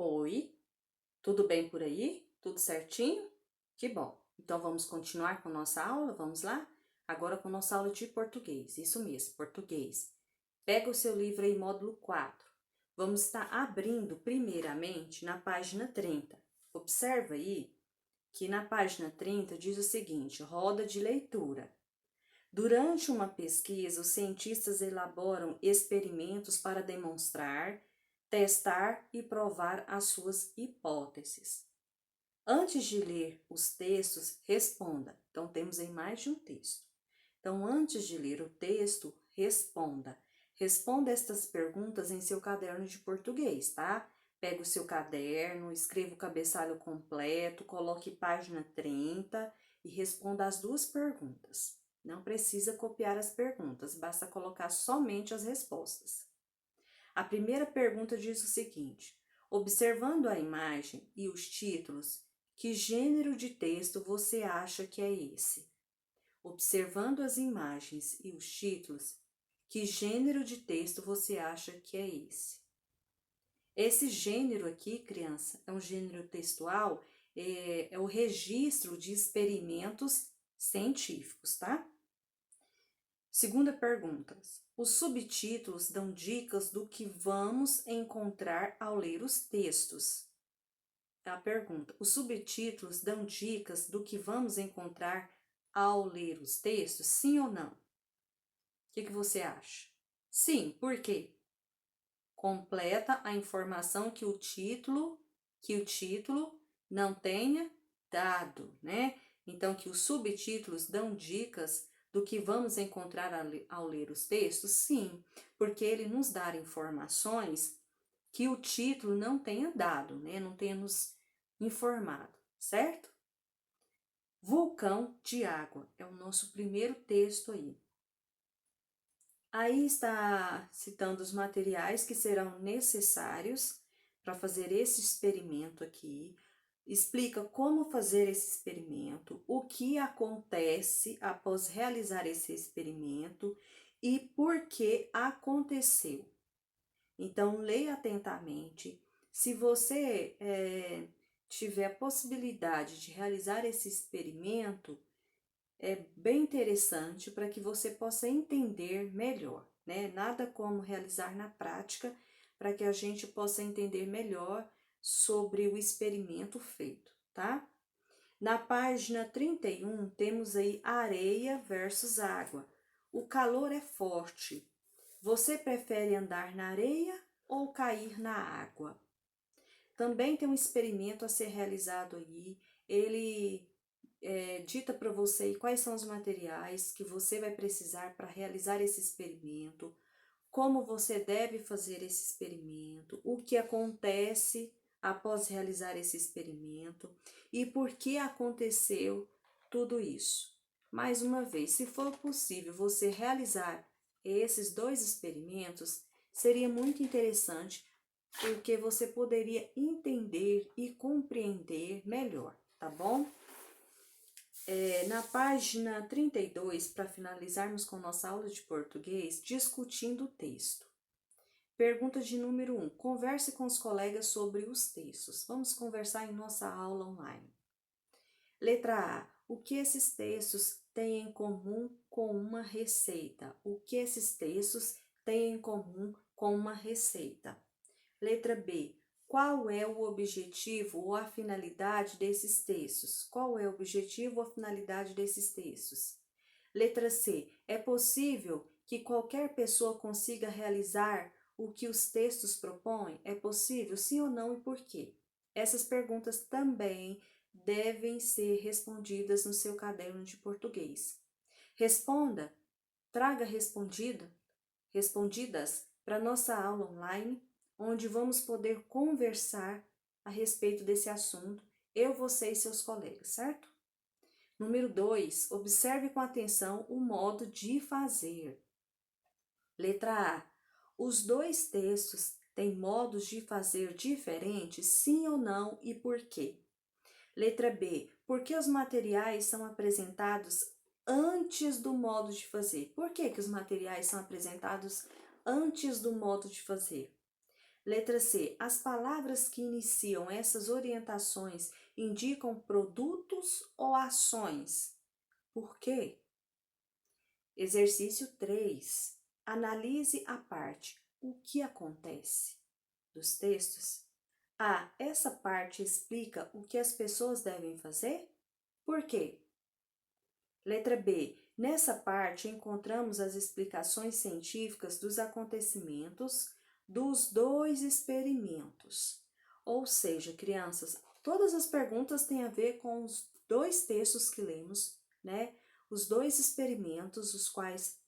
Oi, tudo bem por aí? Tudo certinho? Que bom! Então vamos continuar com nossa aula? Vamos lá? Agora com nossa aula de português, isso mesmo, português. Pega o seu livro aí, módulo 4. Vamos estar abrindo primeiramente na página 30. Observa aí que na página 30 diz o seguinte: roda de leitura. Durante uma pesquisa, os cientistas elaboram experimentos para demonstrar, testar e provar as suas hipóteses. Antes de ler os textos, responda. Então, temos aí mais de um texto. Então, antes de ler o texto, responda. Responda estas perguntas em seu caderno de português, tá? Pega o seu caderno, escreva o cabeçalho completo, coloque página 30 e responda as duas perguntas. Não precisa copiar as perguntas, basta colocar somente as respostas. A primeira pergunta diz o seguinte: observando a imagem e os títulos, que gênero de texto você acha que é esse? Observando as imagens e os títulos, que gênero de texto você acha que é esse? Esse gênero aqui, criança, é um gênero textual, é o registro de experimentos científicos, tá? Segunda pergunta. Os subtítulos dão dicas do que vamos encontrar ao ler os textos. A pergunta: os subtítulos dão dicas do que vamos encontrar ao ler os textos? Sim ou não? O que você acha? Sim, por quê? Completa a informação que o título não tenha dado, né? Então, que os subtítulos dão dicas do que vamos encontrar ao ler os textos? Sim, porque ele nos dá informações que o título não tenha dado, né? Não tenha nos informado, certo? Vulcão de água é o nosso primeiro texto aí. Aí está citando os materiais que serão necessários para fazer esse experimento aqui. Explica como fazer esse experimento, o que acontece após realizar esse experimento e por que aconteceu. Então, leia atentamente. Se você tiver a possibilidade de realizar esse experimento, é bem interessante para que você possa entender melhor, né? Nada como realizar na prática para que a gente possa entender melhor sobre o experimento feito, tá? Na página 31, temos aí areia versus água. O calor é forte. Você prefere andar na areia ou cair na água? Também tem um experimento a ser realizado aí. Ele dita para você quais são os materiais que você vai precisar para realizar esse experimento, como você deve fazer esse experimento, o que acontece após realizar esse experimento e por que aconteceu tudo isso. Mais uma vez, se for possível você realizar esses dois experimentos, seria muito interessante porque você poderia entender e compreender melhor, tá bom? Na página 32, para finalizarmos com nossa aula de português, discutindo o texto. Pergunta de número 1. Converse com os colegas sobre os textos. Vamos conversar em nossa aula online. Letra A. O que esses textos têm em comum com uma receita? O que esses textos têm em comum com uma receita? Letra B. Qual é o objetivo ou a finalidade desses textos? Qual é o objetivo ou a finalidade desses textos? Letra C. É possível que qualquer pessoa consiga realizar o que os textos propõem? É possível, sim ou não, e por quê? Essas perguntas também devem ser respondidas no seu caderno de português. Responda, traga respondidas para nossa aula online, onde vamos poder conversar a respeito desse assunto, eu, você e seus colegas, certo? Número 2, observe com atenção o modo de fazer. Letra A. Os dois textos têm modos de fazer diferentes, sim ou não, e por quê? Letra B. Por que os materiais são apresentados antes do modo de fazer? Por que os materiais são apresentados antes do modo de fazer? Letra C. As palavras que iniciam essas orientações indicam produtos ou ações? Por quê? Exercício 3. Analise a parte "O que acontece?" dos textos. A. Essa parte explica o que as pessoas devem fazer? Por quê? Letra B. Nessa parte encontramos as explicações científicas dos acontecimentos dos dois experimentos. Ou seja, crianças, todas as perguntas têm a ver com os dois textos que lemos, né? Os dois experimentos, os quais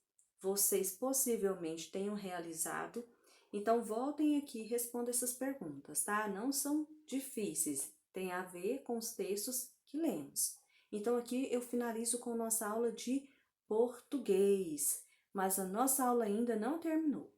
vocês possivelmente tenham realizado. Então, voltem aqui e respondam essas perguntas, tá? Não são difíceis, tem a ver com os textos que lemos. Então, aqui eu finalizo com nossa aula de português, mas a nossa aula ainda não terminou.